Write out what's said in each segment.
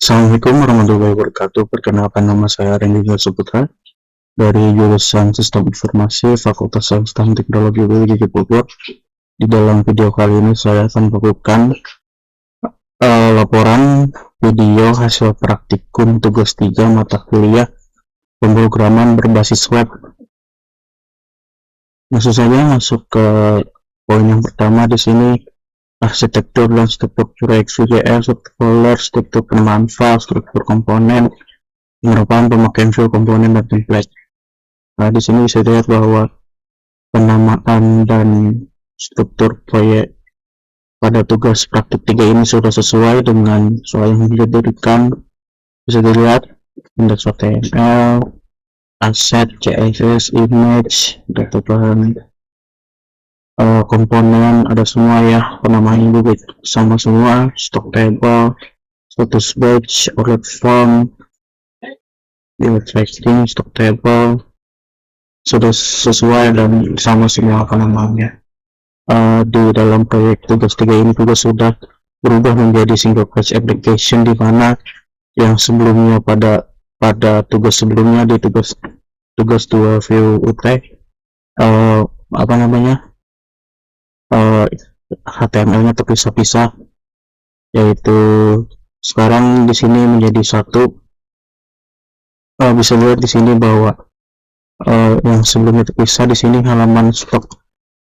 Assalamualaikum warahmatullahi wabarakatuh. Perkenalkan, nama saya Randy Suputra dari jurusan Sistem Informasi Fakultas Sains dan Teknologi UIN Bogor. Di dalam video kali ini saya akan melakukan laporan video hasil praktikum tugas 3 mata kuliah pemrograman berbasis web. Langsung saja masuk ke poin yang pertama. Di sini arsitektur dan struktur proyek VJS, struktur penerimaan file, struktur komponen, penerapan pemakaian file komponen dan template. Nah, di sini bisa dilihat bahwa penamaan dan struktur proyek pada tugas praktik 3 ini sudah sesuai dengan soal yang diberikan. Bisa dilihat index.html, asset, CSS, image, data bahan, komponen ada semua ya, penamaan juga sama semua, stock table, status batch, order form, build tracking, stock table sudah sesuai dan sama semua penamaannya. Di dalam proyek tugas 3 ini juga sudah berubah menjadi single page application, di mana yang sebelumnya pada tugas sebelumnya di tugas 2 view UT HTML-nya terpisah-pisah, yaitu sekarang di sini menjadi satu. Bisa lihat di sini bahwa yang sebelumnya terpisah, di sini halaman stok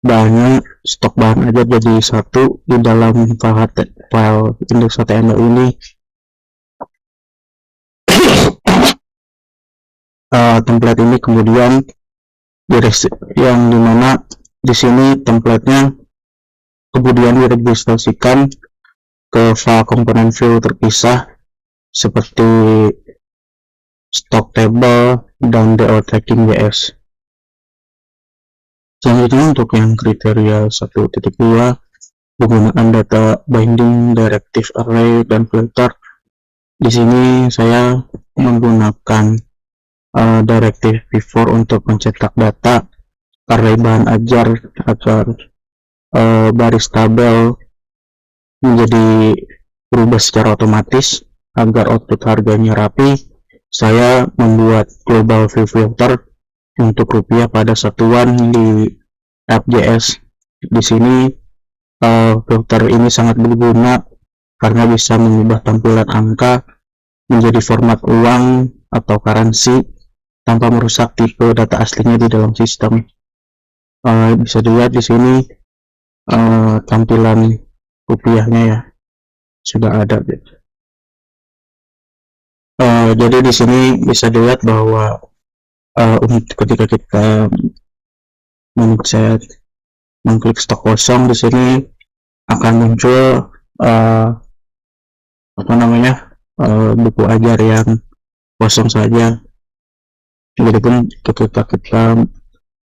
bahan aja jadi satu di dalam file index.html ini. Template ini kemudian yang dimana di sini templatenya kemudian diregistrasikan ke file komponen view terpisah seperti stock table dan DO tracking JS. Selanjutnya untuk yang kriteria 1.2, penggunaan data binding, directive array, dan filter. Di sini saya menggunakan directive before untuk mencetak data, array bahan ajar agar baris tabel menjadi berubah secara otomatis agar output harganya rapi. Saya membuat global view filter untuk rupiah pada satuan di app.js. Di sini filter ini sangat berguna karena bisa mengubah tampilan angka menjadi format uang atau currency tanpa merusak tipe data aslinya di dalam sistem. Bisa dilihat di sini tampilan rupiahnya ya sudah ada. Jadi di sini bisa dilihat bahwa ketika kita mengklik stok kosong, di sini akan muncul buku ajar yang kosong saja. Jadi pun ketika kita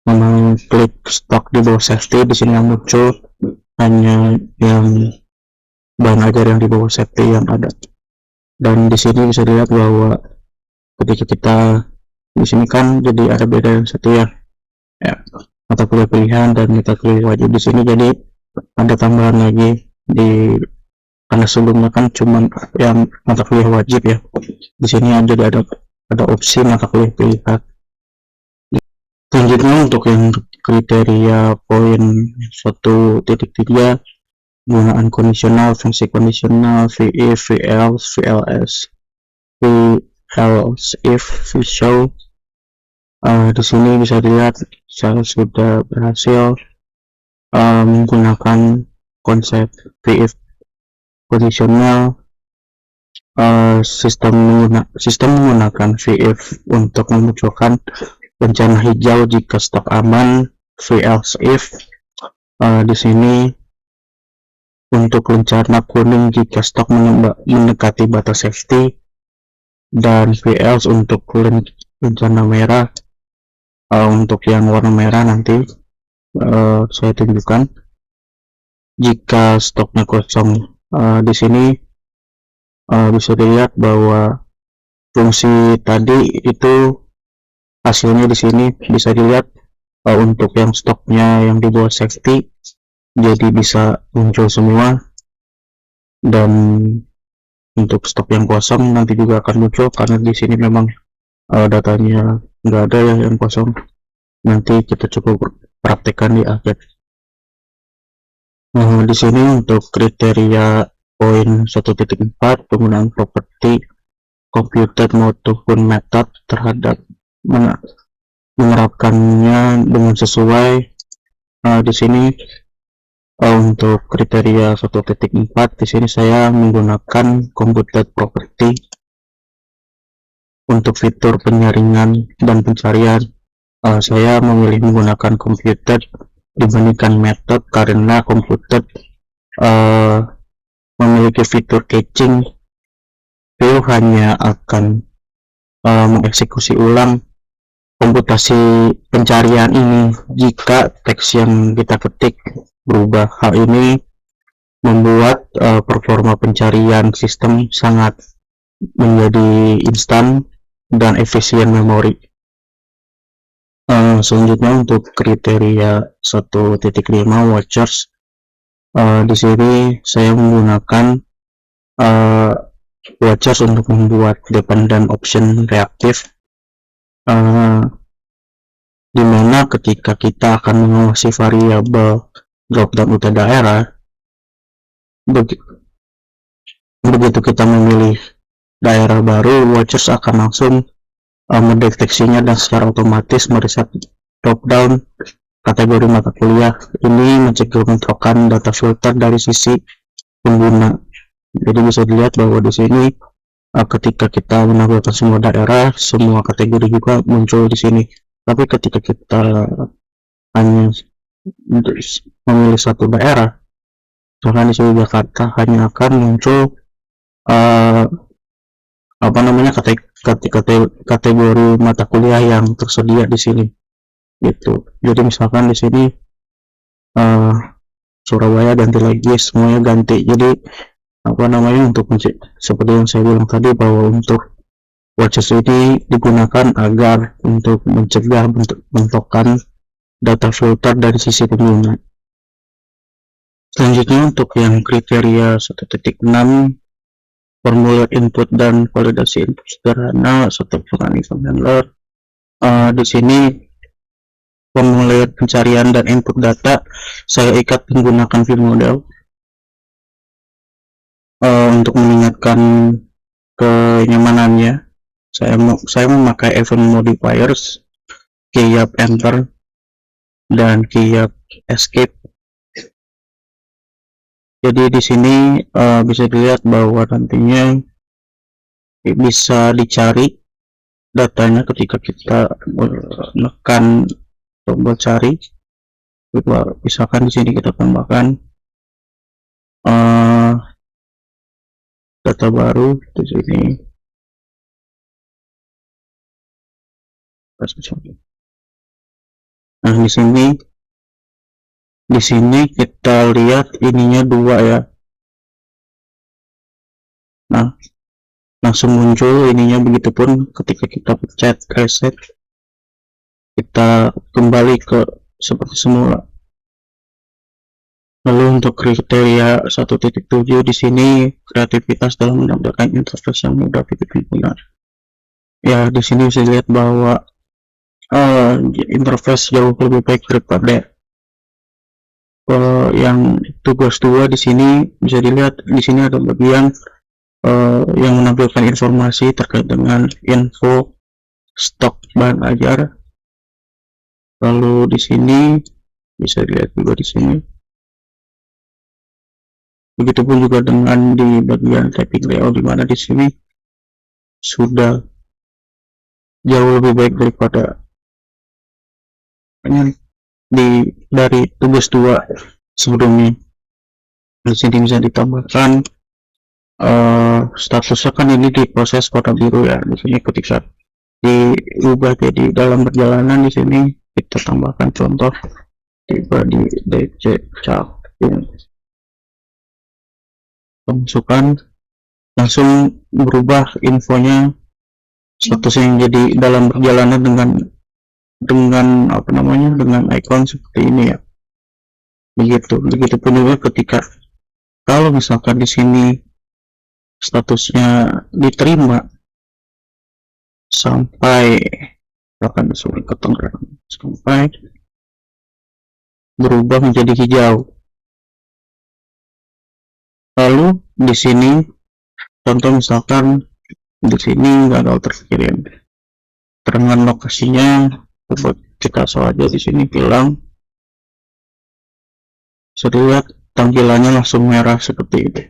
mengklik stok di bawah safety, di sini yang muncul hanya yang bahan ajar yang di bawah safety yang ada. Dan di sini bisa dilihat bahwa ketika kita di sini kan jadi ada beda yang satu ya, mata kuliah pilihan dan mata kuliah wajib. Di sini jadi ada tambahan lagi karena sebelumnya kan cuma yang mata kuliah wajib ya. Di sini jadi ada opsi mata kuliah pilihan. Selanjutnya untuk yang kriteria poin 1.3, penggunaan kondisional, fungsi kondisional, VIF, VELSE, VLS, VELSE-IF, VShow. Di sini bisa dilihat saya sudah berhasil menggunakan konsep VIF kondisional. Sistem menggunakan VIF untuk memunculkan bencana hijau jika stok aman, VELSE-IF di sini untuk rencana kuning jika stok mendekati batas safety, dan VELSE untuk rencana merah. Untuk yang warna merah nanti saya tunjukkan jika stoknya kosong. Di sini bisa dilihat bahwa fungsi tadi itu hasilnya di sini bisa dilihat untuk yang stoknya yang di bawah safety jadi bisa muncul semua, dan Untuk stok yang kosong nanti juga akan muncul, karena di sini memang datanya nggak ada ya yang kosong. Nanti kita coba praktekkan di akhir. Nah, di sini untuk kriteria poin 1.4 penggunaan properti computed maupun method terhadap menerapkannya dengan sesuai. Di sini untuk kriteria 1.4 di sini saya menggunakan computed property untuk fitur penyaringan dan pencarian. Saya memilih menggunakan computed dibandingkan method karena computed memiliki fitur caching. Itu hanya akan mengeksekusi ulang komputasi pencarian ini jika teks yang kita ketik berubah. Hal ini membuat performa pencarian sistem sangat menjadi instan dan efisien memori. Selanjutnya untuk kriteria 1.5 watchers, di sini saya menggunakan watchers untuk membuat dependent option reaktif, dimana ketika kita akan mengawasi variabel dropdown UT daerah, begitu kita memilih daerah baru, watchers akan langsung mendeteksinya dan secara otomatis mereset dropdown kategori mata kuliah. Ini mencegah bentrokan data filter dari sisi pengguna. Jadi bisa dilihat bahwa di sini ketika kita menampilkan semua daerah, semua kategori juga muncul di sini. Tapi ketika kita hanya memilih satu daerah, misalkan di sini Jakarta, hanya akan muncul kategori mata kuliah yang tersedia di sini. Gitu. Jadi misalkan di sini Surabaya ganti lagi, semuanya ganti. Jadi untuk seperti yang saya bilang tadi, bahwa untuk watches ini digunakan agar untuk mencegah bentrokan data filter dari sisi pengguna. Selanjutnya untuk yang kriteria 1.6 formulir input dan validasi input sederhana serta event handler. Di sini formulir pencarian dan input data saya ikat menggunakan vModel untuk mengingatkan kenyamanannya. Saya memakai event modifiers, keyap enter dan keyap escape. Jadi di sini bisa dilihat bahwa nantinya bisa dicari datanya ketika kita menekan tombol cari. Misalkan di sini kita tambahkan data baru di sini. Nah, di sini kita lihat ininya 2 ya. Nah, langsung muncul ininya. Begitupun ketika kita pencet reset, kita kembali ke seperti semula. Lalu untuk kriteria 1.7 di sini kreativitas dalam menampilkan interface yang mudah digunakan. Ya, di sini bisa dilihat bahwa interface jauh lebih baik daripada yang tugas 2. Di sini bisa dilihat, di sini ada bagian yang menampilkan informasi terkait dengan info stok bahan ajar. Lalu di sini bisa dilihat juga di sini. Begitupun juga dengan di bagian typing layout, di mana di sini sudah jauh lebih baik daripada dari tugas 2 sebelumnya. Di sini bisa ditambahkan statusnya, kan ini diproses warna biru ya. Di sini ketika diubah jadi dalam perjalanan, di sini kita tambahkan contoh tiba di DC Cakung, pemasukan, langsung berubah infonya, statusnya jadi dalam perjalanan dengan dengan icon seperti ini ya. Begitupun juga ketika kalau misalkan di sini statusnya diterima sampai bahkan surat keterangan sampai berubah menjadi hijau. Lalu di sini contoh misalkan di sini nggak ada terkirim keterangan lokasinya, coba kita aja di sini bilang, bisa dilihat tampilannya langsung merah seperti itu.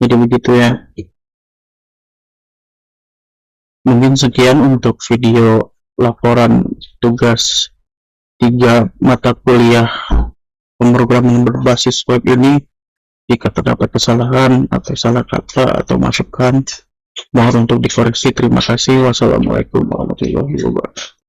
Jadi begitu ya. Mungkin sekian untuk video laporan tugas 3 mata kuliah pemrograman berbasis web ini. Jika terdapat kesalahan atau salah kata atau masukan, mohon untuk dikoreksi. Terima kasih. Wassalamualaikum warahmatullahi wabarakatuh.